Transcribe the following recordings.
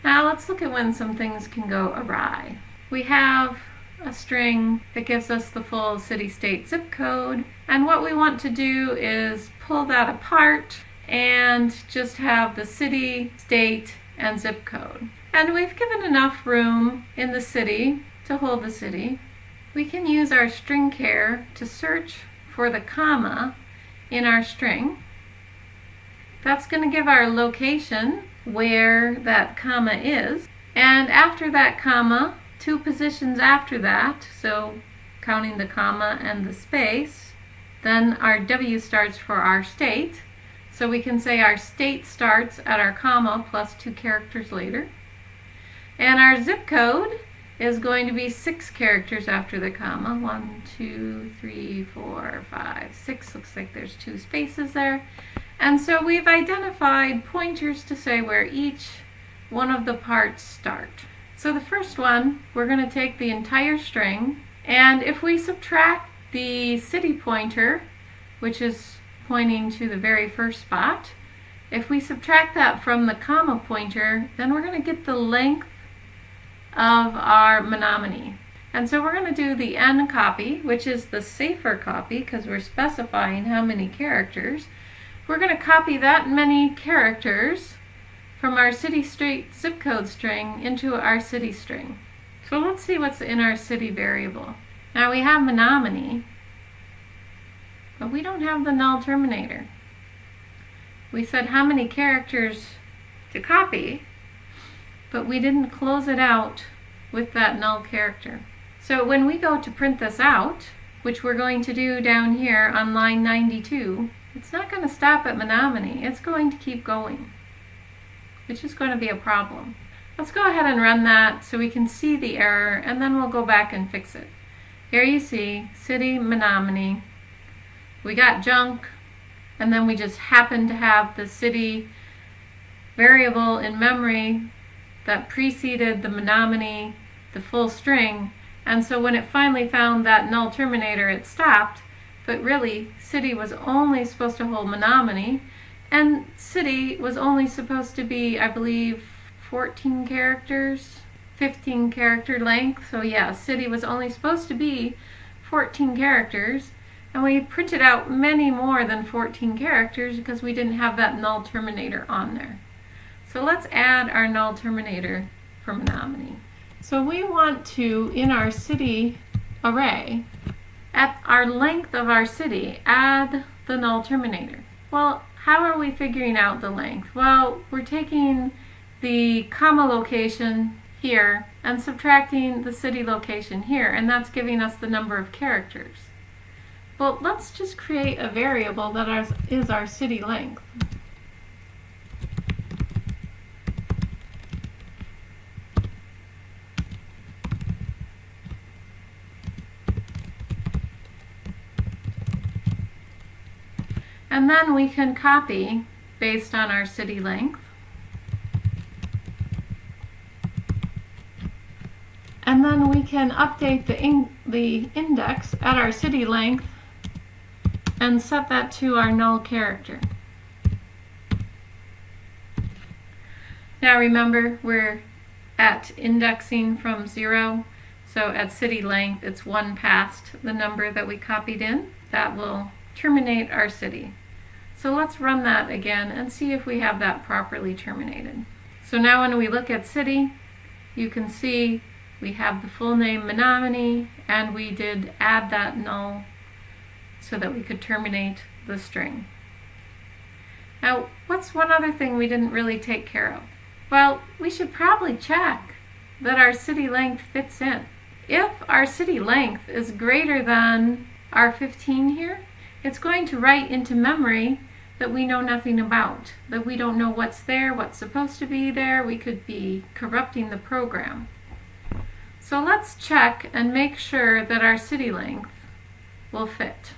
Now let's look at when some things can go awry. We have a string that gives us the full city, state, zip code, and what we want to do is pull that apart and just have the city, state, and zip code. And we've given enough room in the city to hold the city. We can use our string care to search for the comma in our string. That's going to give our location where that comma is. And after that comma, 2 positions after that, so counting the comma and the space, then our W starts for our state. So we can say our state starts at our comma plus 2 characters later. And our zip code is going to be 6 characters after the comma. 1, 2, 3, 4, 5, 6. Looks like there's 2 spaces there. And so we've identified pointers to say where each one of the parts start. So the first one, we're going to take the entire string, and if we subtract the city pointer, which is pointing to the very first spot, if we subtract that from the comma pointer, then we're going to get the length of our Menominee. And so we're going to do the N copy, which is the safer copy because we're specifying how many characters. We're going to copy that many characters from our city, state, zip code string into our city string. So let's see what's in our city variable. Now we have Menominee, but we don't have the null terminator. We said how many characters to copy, but we didn't close it out with that null character. So when we go to print this out, which we're going to do down here on line 92, it's not going to stop at Menominee. It's going to keep going, which is going to be a problem. Let's go ahead and run that so we can see the error, and then we'll go back and fix it. Here you see city Menominee. We got junk, and then we just happen to have the city variable in memory that preceded the Menominee, the full string, and so when it finally found that null terminator, it stopped. But really, city was only supposed to hold Menominee, and city was only supposed to be, I believe, 14 characters, 15 character length. So yeah, city was only supposed to be 14 characters, and we printed out many more than 14 characters because we didn't have that null terminator on there. So let's add our null terminator for Menominee. So we want to, in our city array, at our length of our city, add the null terminator. Well, how are we figuring out the length? Well, we're taking the comma location here and subtracting the city location here, and that's giving us the number of characters. Well, let's just create a variable that is our city length. And then we can copy based on our city length. And then we can update the index at our city length and set that to our null character. Now remember, we're at indexing from 0, so at city length it's 1 past the number that we copied in. That will terminate our city. So let's run that again and see if we have that properly terminated. So now when we look at city, you can see we have the full name Menominee, and we did add that null so that we could terminate the string. Now, what's one other thing we didn't really take care of? Well, we should probably check that our city length fits in. If our city length is greater than our 15 here, it's going to write into memory that we know nothing about, that we don't know what's there, what's supposed to be there. We could be corrupting the program. So let's check and make sure that our city length will fit.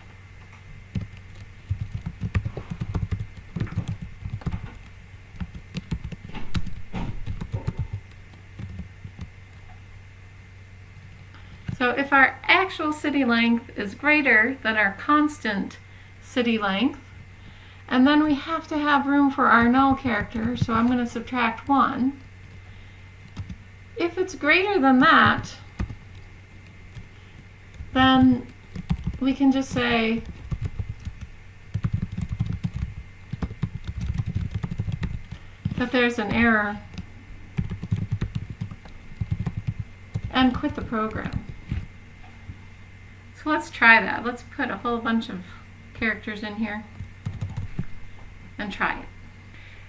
So if our actual city length is greater than our constant city length, and then we have to have room for our null character, so I'm going to subtract 1. if it's greater than that, then we can just say that there's an error and quit the program. So let's try that. Let's put a whole bunch of characters in here and try it.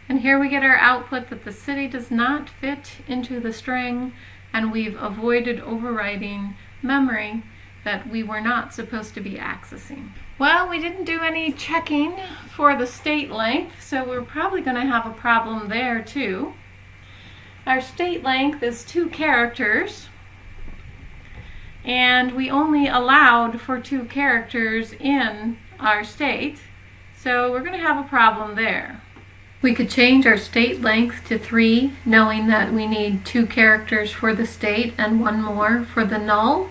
And here we get our output that the city does not fit into the string, and we've avoided overwriting memory that we were not supposed to be accessing. Well, we didn't do any checking for the state length, so we're probably going to have a problem there too. Our state length is 2 characters, and we only allowed for 2 characters in our state, so we're going to have a problem there. We could change our state length to 3, knowing that we need 2 characters for the state and 1 more for the null.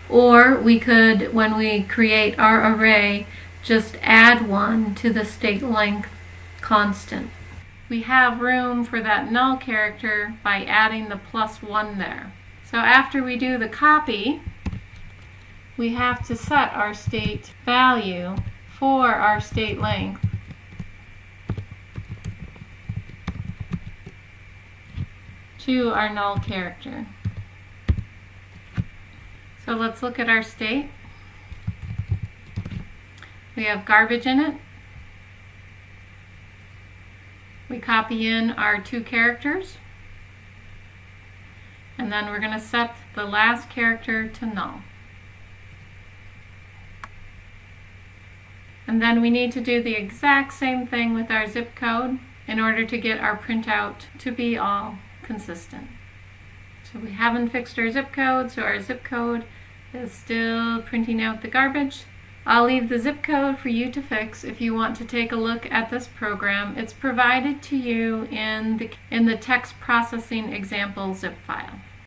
Or we could, when we create our array, just add 1 to the state length constant. We have room for that null character by adding the +1 there. So after we do the copy, we have to set our state value for our state length to our null character. So let's look at our state. We have garbage in it. We copy in our 2 characters, and then we're going to set the last character to null. And then we need to do the exact same thing with our zip code in order to get our printout to be all consistent. So we haven't fixed our zip code, so our zip code is still printing out the garbage. I'll leave the zip code for you to fix if you want to take a look at this program. It's provided to you in the text processing example zip file.